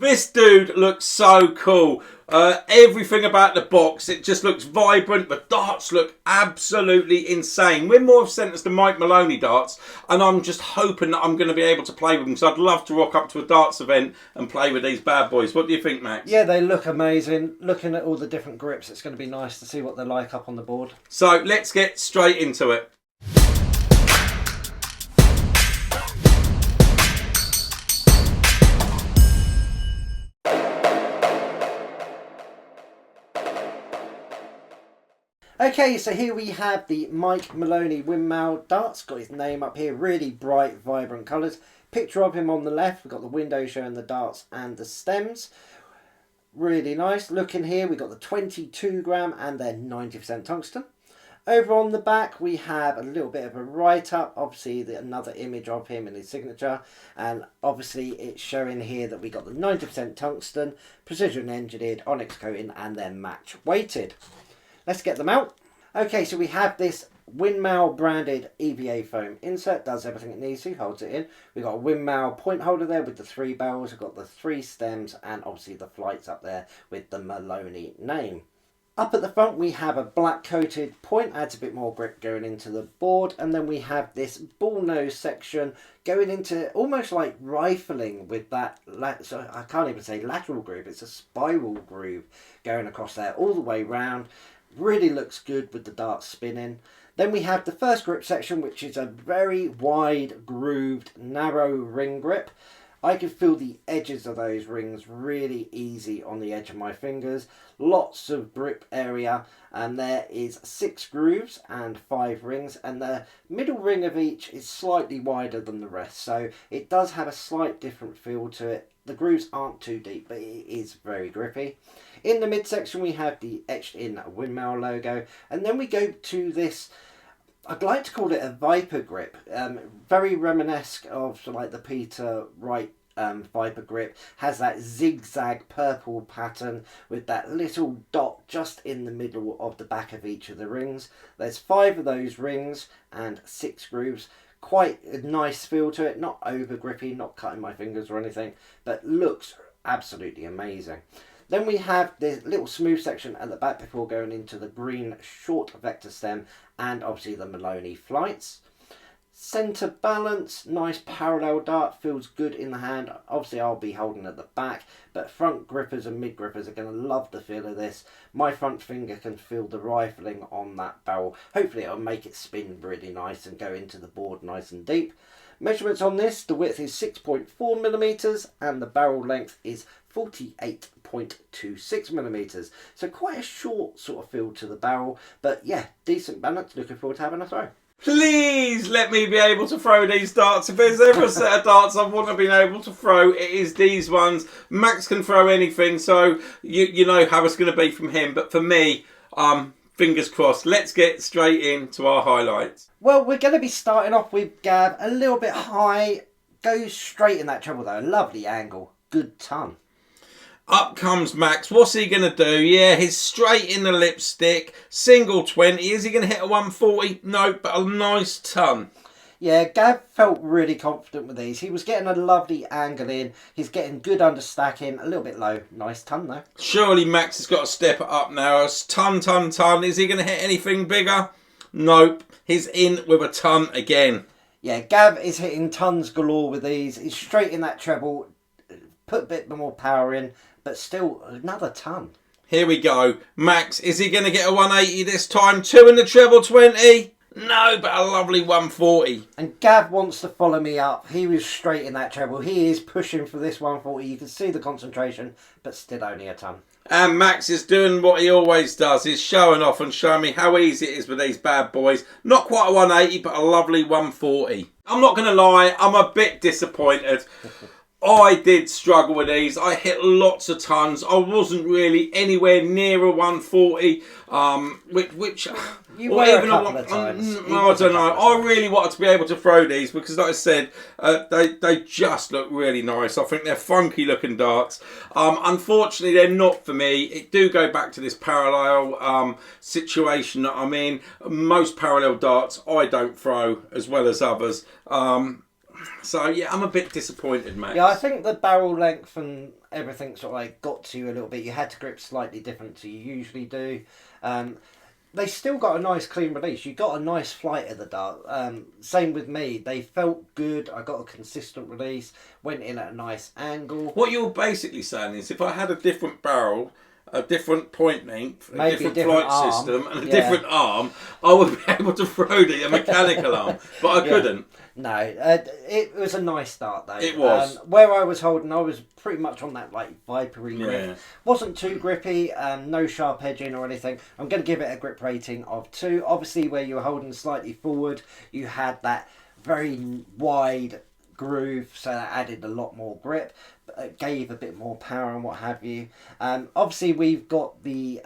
This dude looks so cool. Everything about the box, it just looks vibrant. The darts look absolutely insane. Winmau have sent us the Mike Maloney darts, and I'm just hoping that I'm going to be able to play with them, because I'd love to rock up to a darts event and play with these bad boys. What do you think, Max? Yeah, they look amazing. Looking at all the different grips, it's going to be nice to see what they're like up on the board. So let's get straight into it. Okay, so here we have the Mike Maloney Winmau darts. Got his name up here, really bright, vibrant colours. Picture of him on the left. We've got the window showing the darts and the stems. Really nice. Looking here, we've got the 22 gram and they're 90% tungsten. Over on the back, we have a little bit of a write-up. Obviously, another image of him and his signature. And obviously, it's showing here that we got the 90% tungsten, precision engineered, onyx coating, and then match weighted. Let's get them out. Okay, so we have this Winmau branded EVA foam insert. Does everything it needs to, holds it in. We've got a Winmau point holder there with the 3 barrels. We've got the 3 stems and obviously the flights up there with the Maloney name. Up at the front we have a black coated point, adds a bit more grip going into the board, and then we have this ball nose section going into almost like rifling with that, so I can't even say lateral groove, it's a spiral groove going across there all the way round. Really looks good with the dart spinning. Then we have the first grip section, which is a very wide grooved narrow ring grip. I can feel the edges of those rings really easy on the edge of my fingers. Lots of grip area, and there is 6 grooves and 5 rings, and the middle ring of each is slightly wider than the rest, so it does have a slight different feel to it. The grooves aren't too deep, but it is very grippy. In the midsection we have the etched in Winmau logo, and then we go to this, I'd like to call it a Viper grip, very reminiscent of like the Peter Wright Viper grip. Has that zigzag purple pattern with that little dot just in the middle of the back of each of the rings. There's 5 of those rings and 6 grooves. Quite a nice feel to it, not over grippy, not cutting my fingers or anything, but looks absolutely amazing. Then we have this little smooth section at the back before going into the green short vector stem and obviously the Maloney flights. Centre balance, nice parallel dart, feels good in the hand. Obviously I'll be holding at the back, but front grippers and mid grippers are going to love the feel of this. My front finger can feel the rifling on that barrel. Hopefully it'll make it spin really nice and go into the board nice and deep. Measurements on this, the width is 6.4 millimeters and the barrel length is 48.26 millimeters. So quite a short sort of feel to the barrel, but yeah, decent balance. Looking forward to having a throw. Please let me be able to throw these darts. If there's ever a set of darts I want to be able to throw, it is these ones. Max can throw anything, so you know how it's going to be from him. But for me, fingers crossed. Let's get straight into our highlights. Well, we're going to be starting off with Gav a little bit high. Goes straight in that treble though. Lovely angle. Good ton. Up comes Max. What's he going to do? Yeah, he's straight in the lipstick. Single 20. Is he going to hit a 140? No, but a nice ton. Yeah, Gav felt really confident with these. He was getting a lovely angle in. He's getting good understacking. A little bit low. Nice ton though. Surely Max has got to step it up now. A ton. Is he going to hit anything bigger? Nope. He's in with a ton again. Yeah, Gav is hitting tons galore with these. He's straight in that treble. Put a bit more power in, but still another ton. Here we go. Max, is he going to get a 180 this time? 2 in the treble 20? No, but a lovely 140. And Gav wants to follow me up. He was straight in that treble. He is pushing for this 140. You can see the concentration, but still only a ton. And Max is doing what he always does. He's showing off and showing me how easy it is with these bad boys. Not quite a 180, but a lovely 140. I'm not going to lie, I'm a bit disappointed. I did struggle with these. I hit lots of tons. I wasn't really anywhere near a 140, which you were even a couple of times. I don't know. I really wanted to be able to throw these because, like I said, they just look really nice. I think they're funky looking darts. Unfortunately, they're not for me. It do go back to this parallel situation that I'm in. Most parallel darts I don't throw as well as others. So yeah, I'm a bit disappointed, Max. Yeah, I think the barrel length and everything sort of like got to you a little bit. You had to grip slightly different to you usually do. They still got a nice clean release. You got a nice flight of the dart. Same with me. They felt good. I got a consistent release. Went in at a nice angle. What you're basically saying is, if I had a different barrel, a different point length, a Maybe different a different flight arm. system, and a Yeah. different arm, I would be able to throw a mechanical arm, but I couldn't. No, it was a nice start though. It was. Where I was holding, I was pretty much on that like vipery grip. Yeah. Wasn't too grippy, no sharp edging or anything. I'm going to give it a grip rating of 2. Obviously, where you were holding slightly forward, you had that very wide groove, so that added a lot more grip. It gave a bit more power and what have you. Obviously, we've got the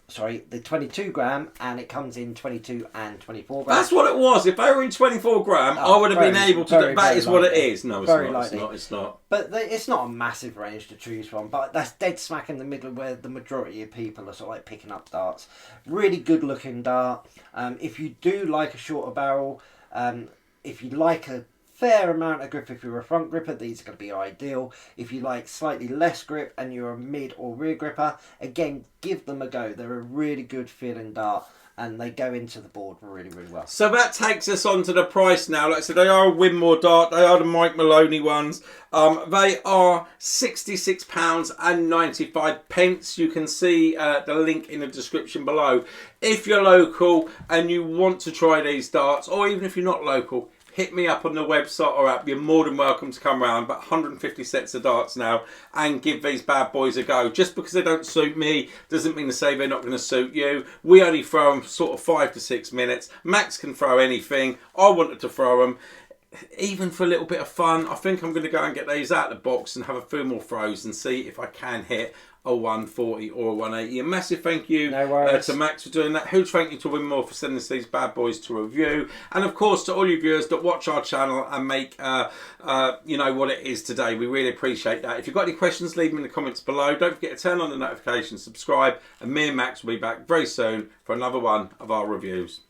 22 gram, and it comes in 22 and 24 gram. That's what it was. If they were in 24 gram, I would have been able to do. That is what it is. No, it's not. It's not. But it's not a massive range to choose from. But that's dead smack in the middle where the majority of people are sort of like picking up darts. Really good looking dart. If you do like a shorter barrel, if you like a fair amount of grip, if you're a front gripper, these are going to be ideal. If you like slightly less grip and you're a mid or rear gripper, again, give them a go. They're a really good feeling dart, and they go into the board really, really well. So that takes us on to the price now. Like I said, they are a Winmau dart. They are the Mike Maloney ones. They are £66.95. You can see the link in the description below. If you're local and you want to try these darts, or even if you're not local, hit me up on the website or app. You're more than welcome to come around. About 150 sets of darts now, and give these bad boys a go. Just because they don't suit me doesn't mean to say they're not going to suit you. We only throw them sort of 5 to 6 minutes. Max can throw anything. I wanted to throw them, even for a little bit of fun. I think I'm going to go and get these out of the box and have a few more throws and see if I can hit a 140 or a 180. A massive thank you to Max for doing that. Huge thank you to Winmau for sending us these bad boys to review, and of course to all you viewers that watch our channel and make you know what it is today. We really appreciate that. If you've got any questions, leave them in the comments below. Don't forget to turn on the notifications, subscribe, and me and Max will be back very soon for another one of our reviews.